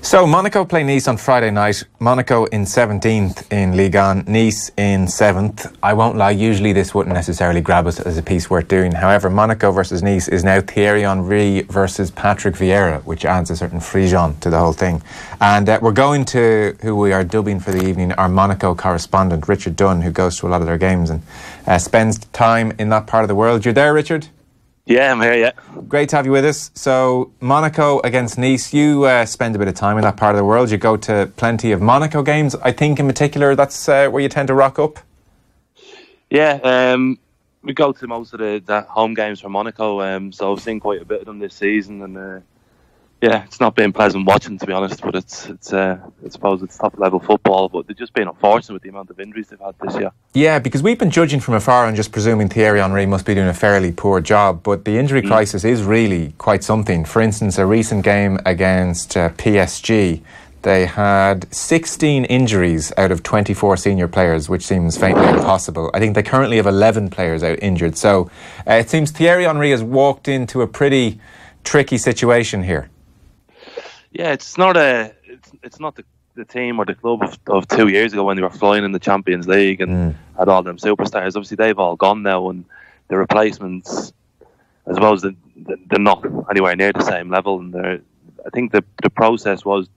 So Monaco play Nice on Friday night. Monaco in 17th in Ligue 1, Nice in 7th. I won't lie, usually this wouldn't necessarily grab us as a piece worth doing. However, Monaco versus Nice is now Thierry Henry versus Patrick Vieira, which adds a certain frisson to the whole thing. And we're going to who we are dubbing for the evening, our Monaco correspondent, Richard Dunne, who goes to a lot of their games and spends time in that part of the world. You're there, Richard? Yeah, I'm here, yeah. Great to have you with us. So, Monaco against Nice. You spend a bit of time in that part of the world. You go to plenty of Monaco games. I think in particular that's where you tend to rock up. Yeah, we go to most of the home games for Monaco, so I've seen quite a bit of them this season, and yeah, it's not been pleasant watching, to be honest, but it's I suppose it's top level football, but they've just been unfortunate with the amount of injuries they've had this year. Yeah, because we've been judging from afar and just presuming Thierry Henry must be doing a fairly poor job, but the injury crisis is really quite something. For instance, a recent game against PSG, they had 16 injuries out of 24 senior players, which seems faintly impossible. I think they currently have 11 players out injured, so it seems Thierry Henry has walked into a pretty tricky situation here. Yeah, it's not the team or the club of 2 years ago when they were flying in the Champions League and had all them superstars. Obviously, they've all gone now, and the replacements, I suppose, they're not anywhere near the same level. And I think the process was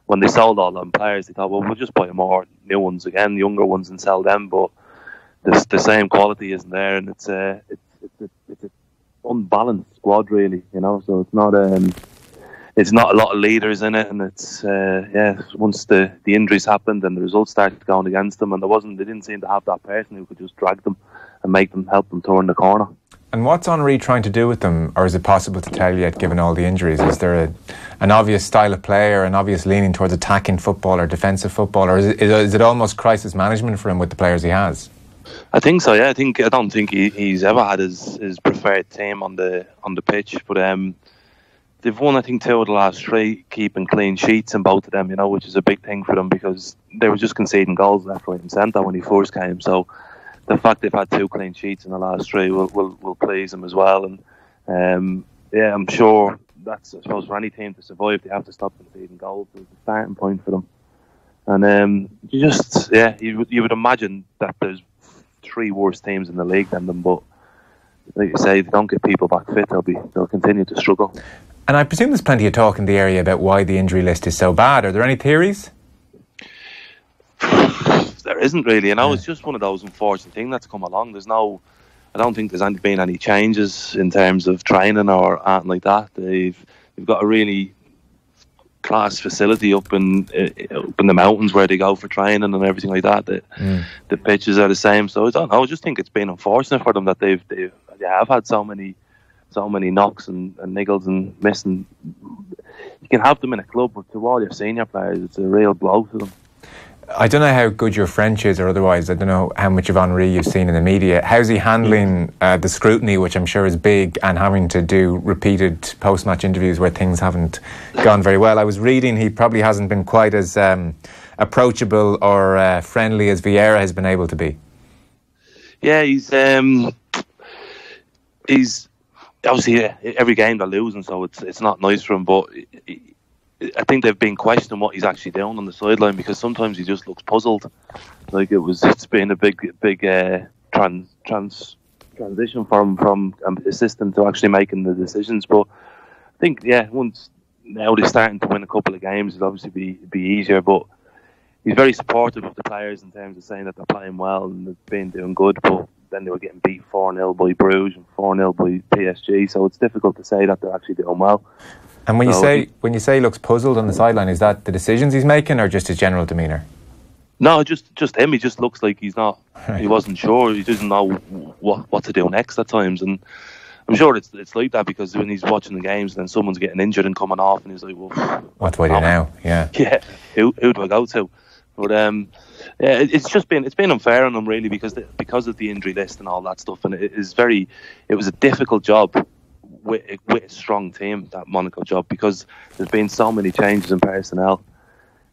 when they sold all them players, they thought, well, we'll just buy more new ones again, younger ones, and sell them. But the same quality isn't there, and it's an unbalanced squad, really. You know, so it's not. It's not a lot of leaders in it, and it's once the injuries happened and the results started going against them, and they didn't seem to have that person who could just drag them and help them turn the corner. And what's Henry trying to do with them, or is it possible to tell yet, given all the injuries? Is there an obvious style of play or an obvious leaning towards attacking football or defensive football, or is it almost crisis management for him with the players he has? I think so. Yeah, I don't think he's ever had his preferred team on the pitch, but they've won, I think, 2 of the last 3, keeping clean sheets in both of them, you know, which is a big thing for them because they were just conceding goals left, right and centre when he first came. So the fact they've had 2 clean sheets in the last 3 will please them as well. And yeah, I'm sure that's, I suppose, for any team to survive, they have to stop conceding goals. So it's a starting point for them. And you would imagine that there's 3 worse teams in the league than them, but like you say, if they don't get people back fit, they'll continue to struggle. And I presume there's plenty of talk in the area about why the injury list is so bad. Are there any theories? There isn't really, you know. It's just one of those unfortunate things that's come along. I don't think there's been any changes in terms of training or anything like that. They've got a really class facility up in the mountains where they go for training and everything like that. The pitches are the same. So I don't know. I just think it's been unfortunate for them that they have had so many knocks and niggles and missing. You can have them in a club, but to all your senior players, it's a real blow to them. I don't know how good your French is or otherwise. I don't know how much of Henry you've seen in the media. How's he handling the scrutiny, which I'm sure is big, and having to do repeated post-match interviews where things haven't gone very well? I was reading he probably hasn't been quite as approachable or friendly as Vieira has been able to be. Yeah, he's obviously every game they're losing, so it's not nice for him. But I think they've been questioning what he's actually doing on the sideline because sometimes he just looks puzzled. Like it's been a big transition from assistant to actually making the decisions. But I think once now they're starting to win a couple of games, it'll obviously be easier. But he's very supportive of the players in terms of saying that they're playing well and they've been doing good. But then they were getting beat 4-0 by Bruges and 4-0 by PSG, so it's difficult to say that they're actually doing well. And when you say he looks puzzled on the sideline, is that the decisions he's making or just his general demeanour? No, just him. He just looks like he's not. Right. He wasn't sure. He doesn't know what to do next at times, and I'm sure it's like that because when he's watching the games, then someone's getting injured and coming off, and he's like, "Well, what do I do now?" Yeah. Who do I go to? But it's been unfair on them really because of the injury list and all that stuff, and it was a difficult job with a strong team, that Monaco job, because there's been so many changes in personnel.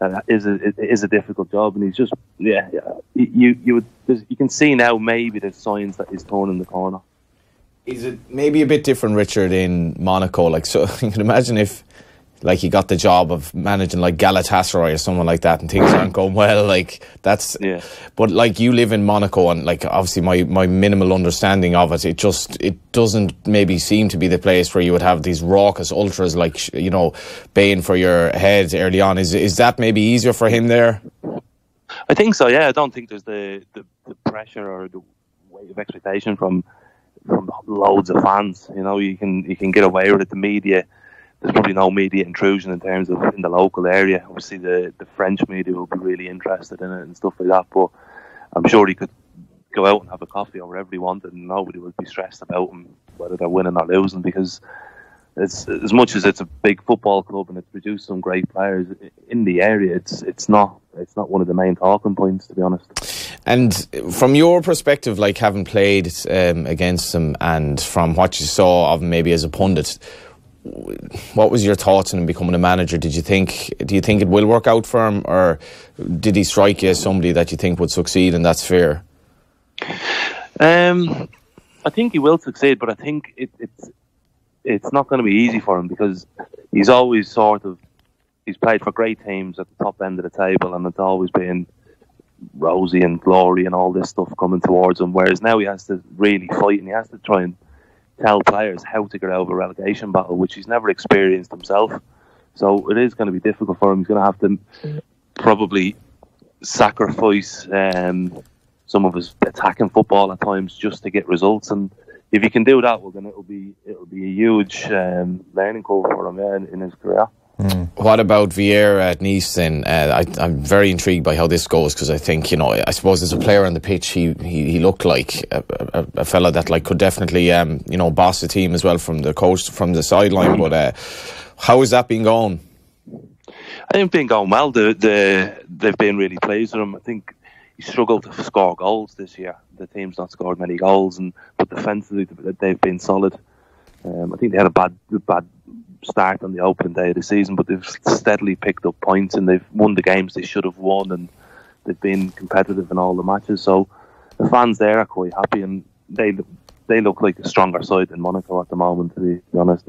It is a difficult job, and he's just you can see now maybe there's signs that he's turning the corner. Is it maybe a bit different, Richard, in Monaco? Like, so you can imagine if like he got the job of managing like Galatasaray or someone like that, and things aren't going well. Like that's, but like you live in Monaco, and like obviously my minimal understanding of it, it doesn't maybe seem to be the place where you would have these raucous ultras, like, you know, baying for your head early on. Is that maybe easier for him there? I think so. Yeah, I don't think there's the pressure or the weight of expectation from loads of fans. You know, you can get away with it. The media, there's probably no media intrusion in terms of in the local area. Obviously, the French media will be really interested in it and stuff like that. But I'm sure he could go out and have a coffee or wherever he wanted, and nobody would be stressed about him whether they're winning or losing, because it's, as much as it's a big football club and it's produced some great players in the area, it's not one of the main talking points, to be honest. And from your perspective, like having played against him, and from what you saw of him maybe as a pundit, what was your thoughts on him becoming a manager? Do you think it will work out for him, or did he strike you as somebody that you think would succeed and that's fair? I think he will succeed, but I think it's not going to be easy for him, because he's always he's played for great teams at the top end of the table, and it's always been rosy and glory and all this stuff coming towards him, whereas now he has to really fight, and he has to try and tell players how to get out of a relegation battle, which he's never experienced himself. So it is going to be difficult for him. He's going to have to probably sacrifice some of his attacking football at times just to get results, and if he can do that, well, then it'll be a huge learning curve for him in his career. What about Vieira at Nice then? I'm very intrigued by how this goes, because I think, you know, I suppose as a player on the pitch, he looked like a fella that like could definitely you know, boss the team as well from the coach, from the sideline. But how has that been going? I think it's been going well. They've been really pleased with him. I think he struggled to score goals this year. The team's not scored many goals, but defensively they've been solid. I think they had a bad start on the opening day of the season, but they've steadily picked up points, and they've won the games they should have won, and they've been competitive in all the matches. So the fans there are quite happy, and they look like a stronger side than Monaco at the moment, to be honest.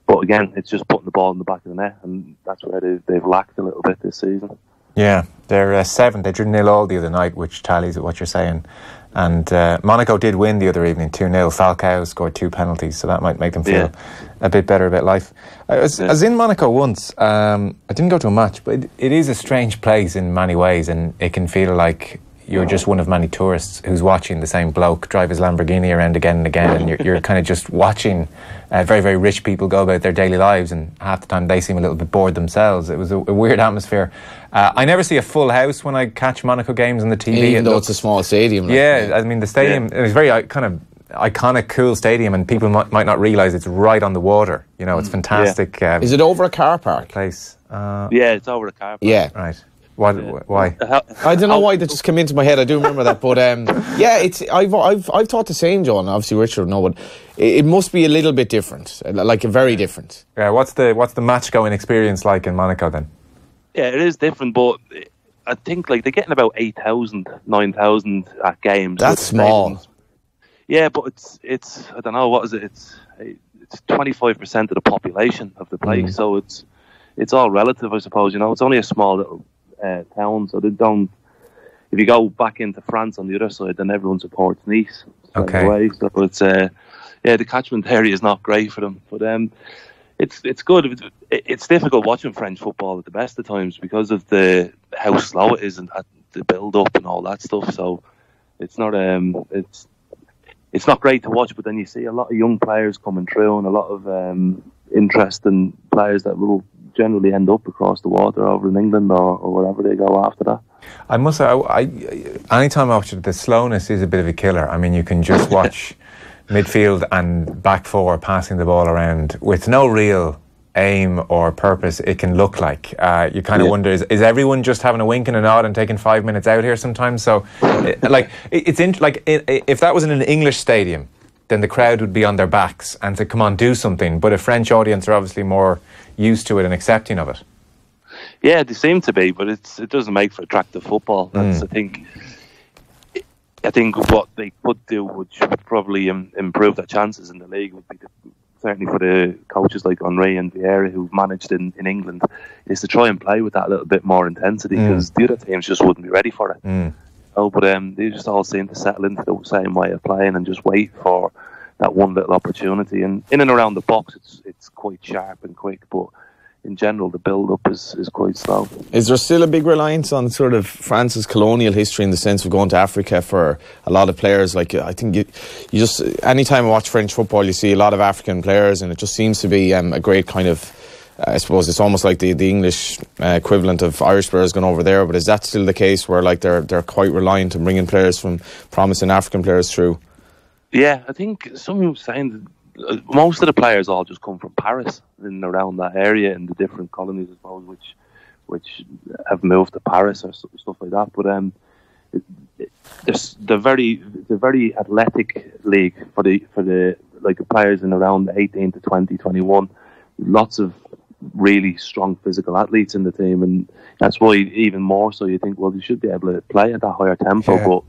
But again, it's just putting the ball in the back of the net, and that's where they've lacked a little bit this season. Yeah, they're 7th. They drew 0-0 the other night, which tallies with what you're saying. And Monaco did win the other evening 2-0. Falcao scored 2 penalties, so that might make them feel a bit better about life. I was in Monaco once. I didn't go to a match, but it is a strange place in many ways, and it can feel like you're just one of many tourists who's watching the same bloke drive his Lamborghini around again and again, and you're kind of just watching very, very rich people go about their daily lives, and half the time they seem a little bit bored themselves. It was a weird atmosphere. I never see a full house when I catch Monaco games on the TV. Even though it's a small stadium. I mean, the stadium, it was very kind of iconic, cool stadium, and people might not realise it's right on the water. You know, it's fantastic. Is it over a car park? Place. It's over a car park. Yeah. Right. Why? I don't know why that just came into my head. I do remember that, but I've thought the same, John. Obviously, Richard no, but it must be a little bit different, like very different. Yeah. What's the match going experience like in Monaco then? Yeah, it is different, but I think like they're getting about 8,000, 9,000 at games. That's small. Yeah, but it's I don't know, what is it? It's 25% of the population of the place, so it's all relative, I suppose. You know, it's only a small little town, so they don't. If you go back into France on the other side, then everyone supports Nice. Okay. Away. So it's the catchment area is not great for them, but it's good. It's difficult watching French football at the best of times because of how slow it is and the build up and all that stuff. So it's not it's not great to watch. But then you see a lot of young players coming through and a lot of interesting players that will generally end up across the water over in England or wherever they go after that. I must say, anytime I watch it, the slowness is a bit of a killer. I mean, you can just watch midfield and back four passing the ball around with no real aim or purpose. It can look like you kind of wonder, is everyone just having a wink and a nod and taking 5 minutes out here sometimes? So if that was in an English stadium, then the crowd would be on their backs and to come on, do something. But a French audience are obviously more used to it and accepting of it. Yeah, they seem to be, but it doesn't make for attractive football. That's I think what they could do, which would probably improve their chances in the league, would be to certainly for the coaches like Henry and Vieira who've managed in England, is to try and play with that little bit more intensity, because the other teams just wouldn't be ready for it. But they just all seem to settle into the same way of playing and just wait for that one little opportunity. And in and around the box, it's quite sharp and quick, but in general, the build-up is quite slow. Is there still a big reliance on sort of France's colonial history in the sense of going to Africa for a lot of players? Like, I think you just, anytime I watch French football, you see a lot of African players, and it just seems to be a great kind of, I suppose it's almost like the English equivalent of Irish players going over there. But is that still the case where like they're quite reliant on bringing players from promising African players through? Yeah, I think someone was saying that most of the players all just come from Paris and around that area and the different colonies, I suppose, which have moved to Paris or stuff like that. But the very athletic league for the like the players in around 18 to 20, 21. Lots of really strong physical athletes in the team, and that's why even more so you think, well, you should be able to play at that higher tempo, but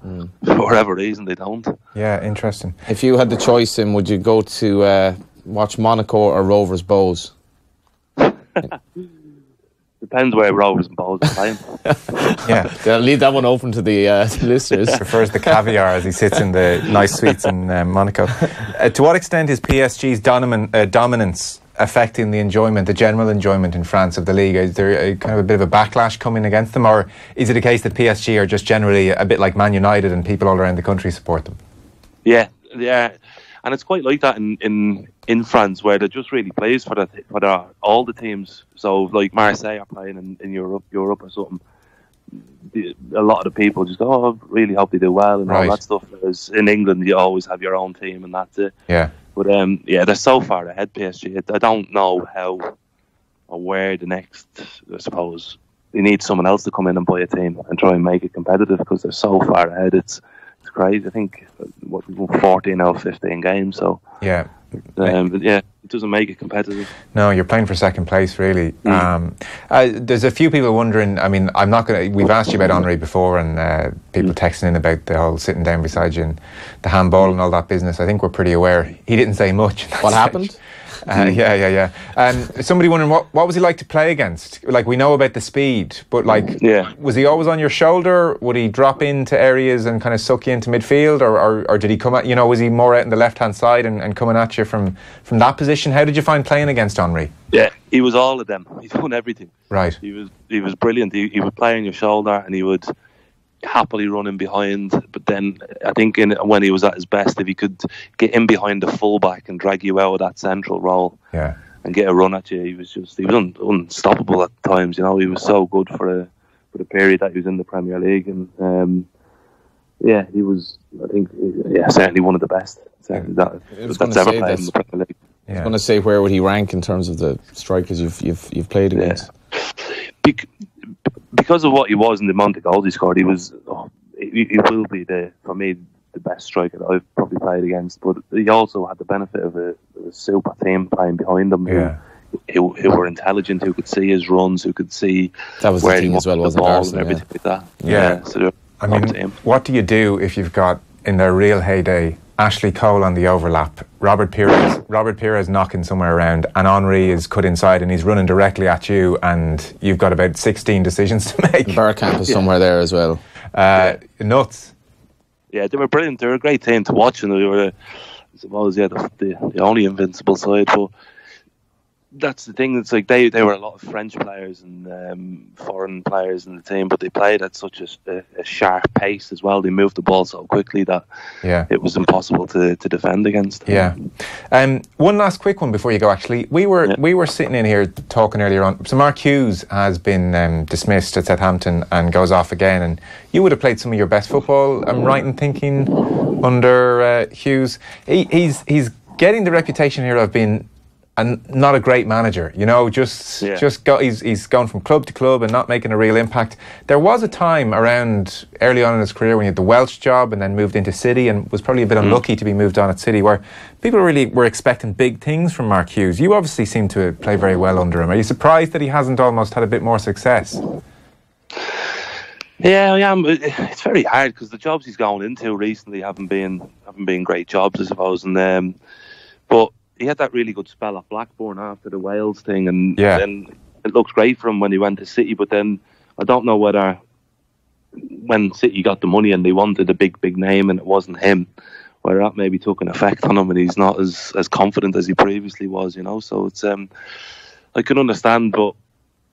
for whatever reason they don't. Yeah, interesting. If you had the choice, would you go to watch Monaco or Rovers Bows? Depends where Rovers and Bows are playing. Yeah, I'll leave that one open to the listeners. Prefers the caviar as he sits in the nice suites in Monaco. To what extent is PSG's dominance affecting the general enjoyment in France of the league? Is there a kind of a bit of a backlash coming against them, or is it a case that PSG are just generally a bit like Man United and people all around the country support them? Yeah, and it's quite like that in France, where they just really plays for all the teams. So like Marseille are playing in Europe or something. A lot of the people just go, oh, I really hope they do well and all that stuff. Whereas in England, you always have your own team and that's it. Yeah. But they're so far ahead, PSG. I don't know how or where the next, I suppose, they need someone else to come in and buy a team and try and make it competitive, because they're so far ahead. It's crazy. I think we've won 14 out of 15 games. So yeah. But yeah, it doesn't make it competitive. No, you're playing for second place, really. There's a few people wondering. I mean, I'm not going to. We've asked you about Henry before, and people texting in about the whole sitting down beside you and the handball and all that business. I think we're pretty aware. He didn't say much. What happened? Yeah. Somebody wondering what was he like to play against? Like, we know about the speed, but like, was he always on your shoulder? Would he drop into areas and kind of suck you into midfield, or did he come at, was he more out on the left hand side and coming at you from that position? How did you find playing against Henry? Yeah, he was all of them. He's done everything. Right. He was brilliant. He would play on your shoulder and he would happily run in behind, but then I think when he was at his best, if he could get in behind the fullback and drag you out of that central role and get a run at you, he was unstoppable at times. He was so good for the period that he was in the Premier League, and he was, I think, certainly one of the best that's ever played in the Premier League. I was going to say, where would he rank in terms of the strikers you've played against? Because of what he was and the amount of goals he scored, he will be for me the best striker that I've probably played against. But he also had the benefit of a super team playing behind him who were intelligent, who could see his runs, who could see that was where the thing he as well, wasn't the ball and everything like that. Yeah. So I mean, what do you do if you've got, in their real heyday, Ashley Cole on the overlap, Robert Pires knocking somewhere around, and Henry is cut inside and he's running directly at you, and you've got about 16 decisions to make. Bergkamp is somewhere there as well. Nuts. Yeah, they were brilliant. They were a great team to watch, and they were, I suppose, the only invincible side. But that's the thing. It's like they were a lot of French players and foreign players in the team, but they played at such a sharp pace as well. They moved the ball so quickly that it was impossible to defend against. Yeah. One last quick one before you go. Actually, we were sitting in here talking earlier on. So Mark Hughes has been dismissed at Southampton and goes off again. And you would have played some of your best football, I'm right in thinking, under Hughes. He's getting the reputation here of being not a great manager, he's gone from club to club and not making a real impact. There was a time around early on in his career when he had the Welsh job and then moved into City, and was probably a bit unlucky to be moved on at City, where people really were expecting big things from Mark Hughes. You obviously seem to play very well under him. Are you surprised that he hasn't almost had a bit more success? Yeah, I am. It's very hard because the jobs he's gone into recently haven't been great jobs, I suppose, and but he had that really good spell at Blackburn after the Wales thing, and yeah. then it looks great for him when he went to City. But then I don't know whether when City got the money and they wanted a big name and it wasn't him, whether that maybe took an effect on him and he's not as confident as he previously was, you know. So it's I can understand, but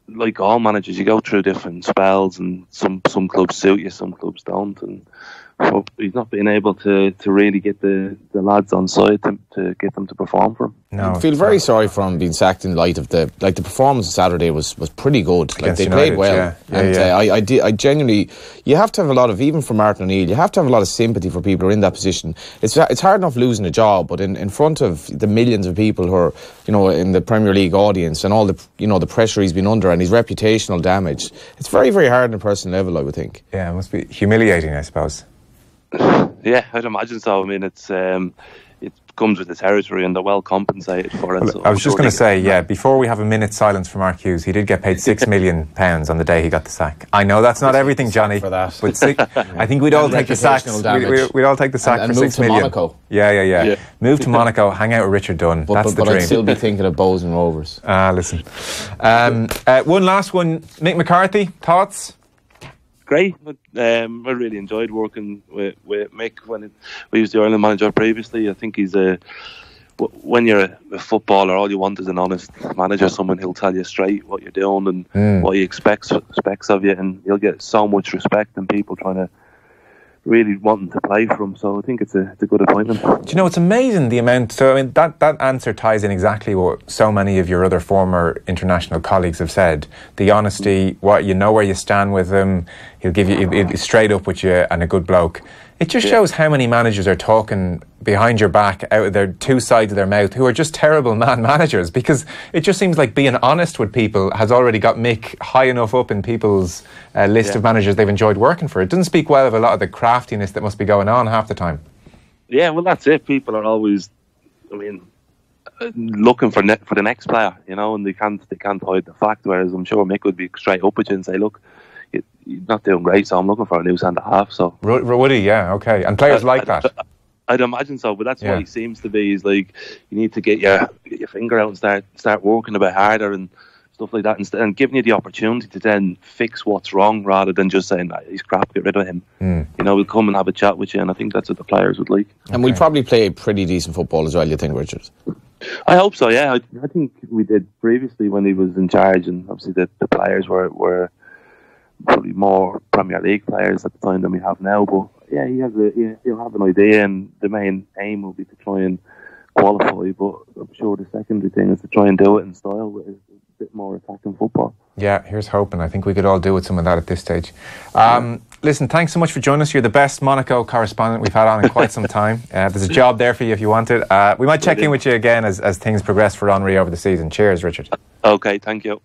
like all managers, you go through different spells, and some clubs suit you, some clubs don't, and so he's not being able to really get the lads on side to get them to perform for him. No, I feel very sorry for him being sacked in light of the performance on Saturday was pretty good. Like they played well, and I genuinely, you have to have a lot of, even for Martin O'Neill, you have to have a lot of sympathy for people who are in that position. It's hard enough losing a job, but in front of the millions of people who are, you know, in the Premier League audience, and all the, you know, the pressure he's been under and his reputational damage, it's very, very hard on a personal level, I would think. Yeah, it must be humiliating, I suppose. Yeah, I'd imagine so. I mean, it comes with the territory, and they're well compensated for it. Well, so I was just going to say, before we have a minute's silence for Mark Hughes, he did get paid £6 million on the day he got the sack. I know that's not everything, Johnny, for that. But I think we'd all take the sack. We'd all take the sack and for £6 million. Monaco. Yeah. Move to Monaco, hang out with Richard Dunne. That's the dream. But I'd still be thinking of Bows and Rovers. Listen. One last one. Mick McCarthy, thoughts? Great. I really enjoyed working with Mick when we was the Ireland manager previously. I think he's when you're a footballer, all you want is an honest manager, someone who'll tell you straight what you're doing and what he expects of you, and you'll get so much respect and people trying to really wanting to play for him. So I think it's a good appointment. Do you know, it's amazing the amount. So I mean, that answer ties in exactly what so many of your other former international colleagues have said. The honesty, what you know where you stand with him. He'll give you he'll be straight up with you, and a good bloke. It just shows how many managers are talking behind your back, out of their two sides of their mouth, who are just terrible managers, because it just seems like being honest with people has already got Mick high enough up in people's list of managers they've enjoyed working for. It doesn't speak well of a lot of the craftiness that must be going on half the time. Yeah, well, that's it. People are always, I mean, looking for the next player, you know, and they can't hide the fact. Whereas I'm sure Mick would be straight up with you and say, look, you're not doing great, so I'm looking for a new centre-half. So would he? Yeah, okay. And players like that. I'd imagine so, but that's what he seems to be. Is like, you need to get your finger out and start working a bit harder and stuff like that, and giving you the opportunity to then fix what's wrong, rather than just saying, nah, he's crap, get rid of him. You know, we'll come and have a chat with you, and I think that's what the players would like. And we'll probably play pretty decent football as well, you think, Richard? I hope so, yeah. I think we did previously when he was in charge, and obviously the players were probably more Premier League players at the time than we have now, but yeah, he'll have an idea, and the main aim will be to try and qualify, but I'm sure the secondary thing is to try and do it in style with a bit more attacking football. Yeah, here's hoping. I think we could all do with some of that at this stage. Listen, thanks so much for joining us. You're the best Monaco correspondent we've had on in quite some time. There's a job there for you if you want it. We might check in with you again as things progress for Henry over the season. Cheers, Richard. Okay, thank you.